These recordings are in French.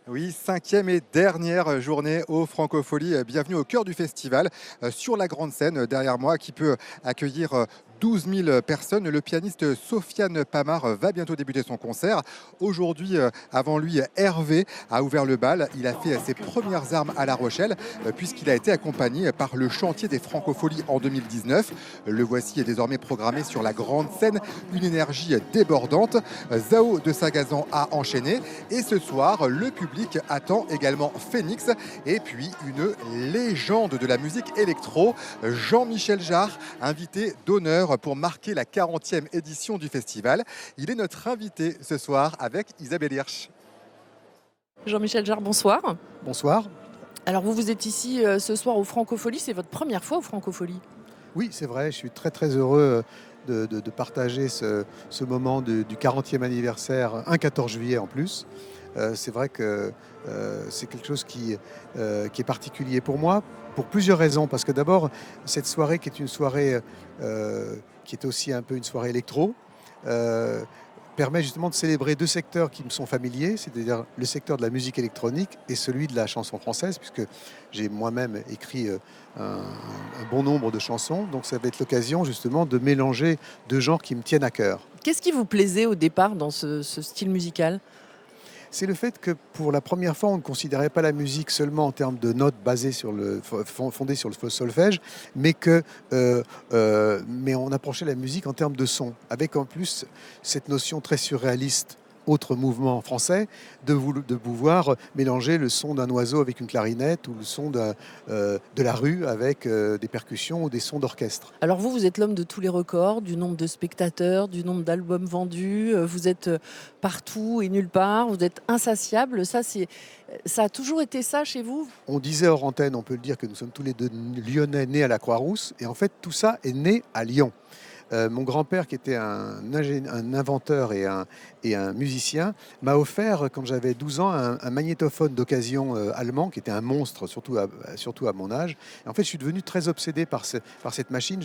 Oui, cinquième et dernière journée au Francofolie. Bienvenue au cœur du festival, sur la grande scène derrière moi, qui peut accueillir 12 000 personnes. Le pianiste Sofiane Pamar va bientôt débuter son concert. Aujourd'hui, avant lui, Hervé a ouvert le bal. Il a fait ses premières armes à La Rochelle, puisqu'il a été accompagné par le chantier des Francopholies en 2019. Le voici est désormais programmé sur la grande scène, une énergie débordante. Zao de Sagazan a enchaîné. Et ce soir, le public attend également Phoenix et puis une légende de la musique électro, Jean-Michel Jarre, invité d'honneur pour marquer la 40e édition du festival. Il est notre invité ce soir avec Isabelle Hirsch. Jean-Michel Jarre, bonsoir. Bonsoir. Alors vous êtes ici ce soir au Francofolie, c'est votre première fois au Francofolie? Oui, c'est vrai, je suis très très heureux de partager ce moment du 40e anniversaire, un 14 juillet en plus. C'est vrai que c'est quelque chose qui est particulier pour moi, pour plusieurs raisons. Parce que d'abord, cette soirée qui est une soirée qui est aussi un peu une soirée électro, permet justement de célébrer deux secteurs qui me sont familiers, c'est-à-dire le secteur de la musique électronique et celui de la chanson française, puisque j'ai moi-même écrit un bon nombre de chansons. Donc ça va être l'occasion justement de mélanger deux genres qui me tiennent à cœur. Qu'est-ce qui vous plaisait au départ dans ce style musical? C'est le fait que pour la première fois, on ne considérait pas la musique seulement en termes de notes basées fondées sur le solfège, mais on approchait la musique en termes de son, avec en plus cette notion très surréaliste, autre mouvement français, de pouvoir mélanger le son d'un oiseau avec une clarinette ou le son de la rue avec des percussions ou des sons d'orchestre. Alors vous êtes l'homme de tous les records, du nombre de spectateurs, du nombre d'albums vendus, vous êtes partout et nulle part, vous êtes insatiable, ça a toujours été ça chez vous? On disait hors antenne, on peut le dire, que nous sommes tous les deux lyonnais nés à la Croix-Rousse, et en fait tout ça est né à Lyon. Mon grand-père, qui était un inventeur et un musicien, m'a offert, quand j'avais 12 ans, un magnétophone d'occasion allemand, qui était un monstre, surtout à mon âge. Et en fait, je suis devenu très obsédé par cette machine.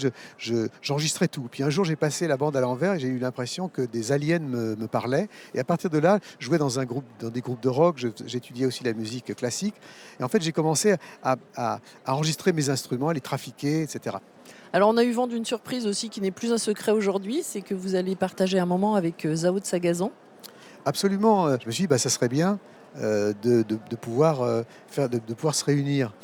J'enregistrais tout. Puis un jour, j'ai passé la bande à l'envers et j'ai eu l'impression que des aliens me parlaient. Et à partir de là, je jouais dans des groupes de rock. J'étudiais aussi la musique classique. Et en fait, j'ai commencé à enregistrer mes instruments, à les trafiquer, etc. Alors on a eu vent d'une surprise aussi qui n'est plus un secret aujourd'hui, c'est que vous allez partager un moment avec Zao de Sagazan. Absolument, je me suis dit ça serait bien de pouvoir se réunir,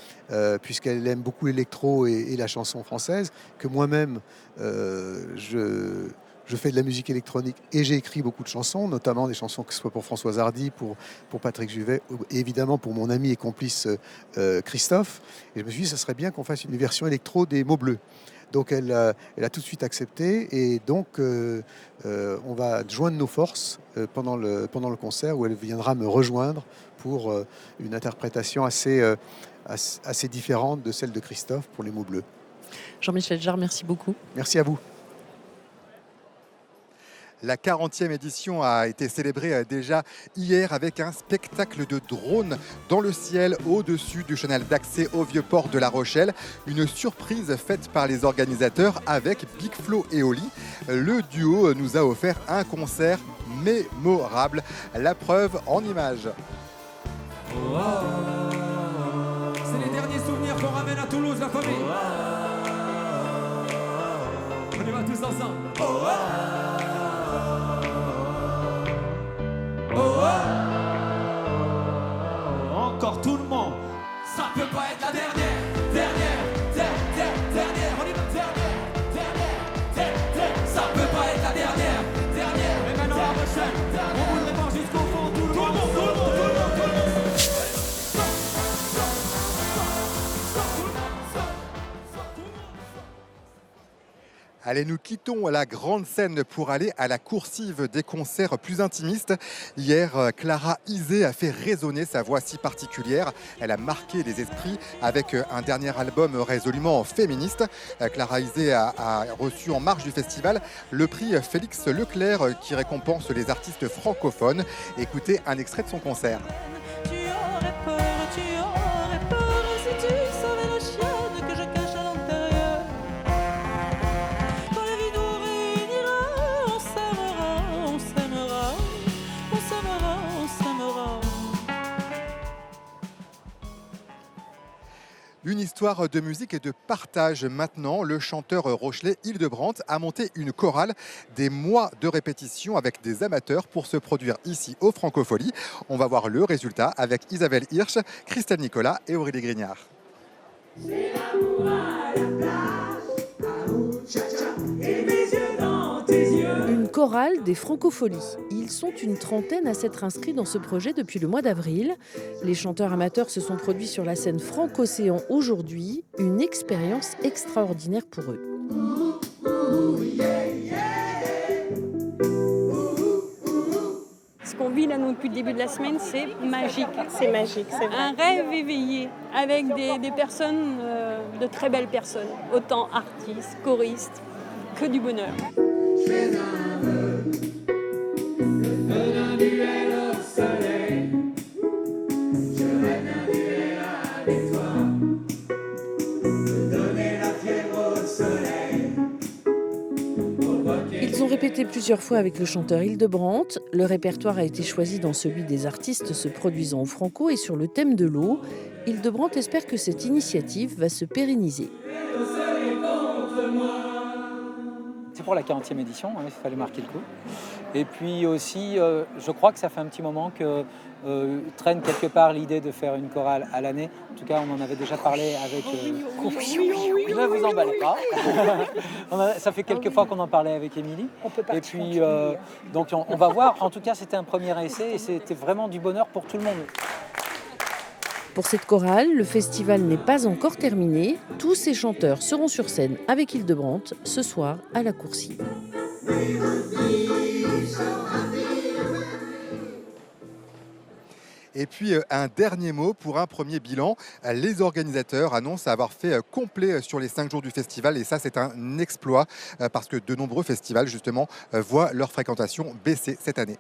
puisqu'elle aime beaucoup l'électro et la chanson française, que moi-même je fais de la musique électronique et j'ai écrit beaucoup de chansons, notamment des chansons que ce soit pour Françoise Hardy, pour Patrick Juvet, et évidemment pour mon ami et complice Christophe. Et je me suis dit ça serait bien qu'on fasse une version électro des Mots Bleus. Donc elle a tout de suite accepté et donc on va joindre nos forces pendant le concert où elle viendra me rejoindre pour une interprétation assez différente de celle de Christophe pour les Mots Bleus. Jean-Michel Jarre, merci beaucoup. Merci à vous. La 40e édition a été célébrée déjà hier avec un spectacle de drones dans le ciel au-dessus du canal d'accès au Vieux-Port de La Rochelle. Une surprise faite par les organisateurs avec Big Flo et Oli. Le duo nous a offert un concert mémorable. La preuve en images. C'est les derniers souvenirs qu'on ramène à Toulouse, la famille. On y va tous ensemble. Encore tout le monde. Ça peut pas être la dernière. On y va, dernière. Ça peut pas être la dernière. Mais maintenant la prochaine. On voudrait voir jusqu'au fond. Tout le monde. Allez, nous quittons la grande scène pour aller à la coursive des concerts plus intimistes. Hier, Clara Isé a fait résonner sa voix si particulière. Elle a marqué les esprits avec un dernier album résolument féministe. Clara Isé a reçu en marge du festival le prix Félix Leclerc qui récompense les artistes francophones. Écoutez un extrait de son concert. Tu aurais peur si tu savais la chienne que je cache à l'intérieur. Quand la vie nous réunira, on s'aimera, on s'aimera, on s'aimera, on s'aimera. Une histoire de musique et de partage maintenant. Le chanteur rochelais Hildebrandt a monté une chorale, des mois de répétition avec des amateurs pour se produire ici au Francofolie. On va voir le résultat avec Isabelle Hirsch, Christelle Nicolas et Aurélie Grignard. Une chorale des Francopholies. Ils sont une trentaine à s'être inscrits dans ce projet depuis le mois d'avril. Les chanteurs amateurs se sont produits sur la scène Franco-Océan aujourd'hui. Une expérience extraordinaire pour eux. Ce qu'on vit là nous, depuis le début de la semaine, c'est magique. C'est magique, c'est vrai. Un rêve éveillé avec des personnes, de très belles personnes, autant artistes, choristes, que du bonheur. Ils ont répété plusieurs fois avec le chanteur Hildebrandt. Le répertoire a été choisi dans celui des artistes se produisant au Franco et sur le thème de l'eau. Hildebrandt espère que cette initiative va se pérenniser. C'est pour la 40e édition, il fallait marquer le coup. Et puis aussi, je crois que ça fait un petit moment que traîne quelque part l'idée de faire une chorale à l'année. En tout cas, on en avait déjà parlé avec... Ne vous emballez pas. Ça fait quelques fois qu'on en parlait avec Émilie. Et puis, donc on va voir. En tout cas, c'était un premier essai et c'était vraiment du bonheur pour tout le monde. Pour cette chorale, le festival n'est pas encore terminé. Tous ces chanteurs seront sur scène avec Hildebrandt ce soir à la Coursive. Et puis un dernier mot pour un premier bilan. Les organisateurs annoncent avoir fait complet sur les 5 jours du festival et ça c'est un exploit parce que de nombreux festivals justement voient leur fréquentation baisser cette année.